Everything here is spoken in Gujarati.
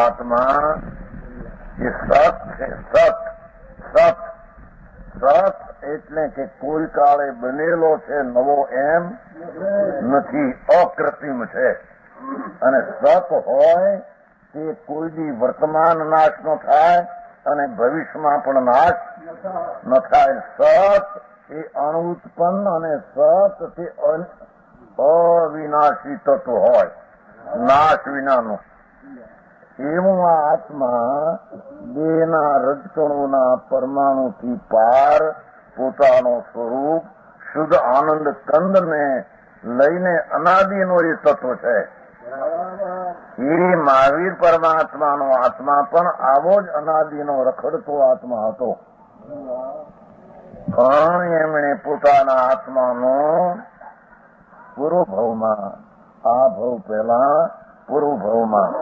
આત્મા એ સત છે. સત સત સત એટલે કે કોઈ કાળે બનેલો છે, નવો એમ નથી, અકૃત્રિમ છે. અને સત હોય તે કોઈ દી વર્તમાન નાશ ન થાય અને ભવિષ્યમાં પણ નાશ ન થાય. સત એ અણુત્પન્ન અને સત તે અવિનાશી તત્વ હોય, નાશ વિનાનું. એવું આ આત્મા દેહના રજકણોના પરમાણુથી પાર પોતાનો સ્વરૂપ શુદ્ધ આનંદ કંદને લઈને અનાદિનો એ તત્વ છે. એ મહાવીર પરમાત્માનો આત્મા પણ આવો જ અનાદિનો રખડતો આત્મા હતો. પણ એમણે પોતાના આત્માનો પૂર્વ ભવમાં, આ ભવ પહેલા પૂર્વ ભવમાં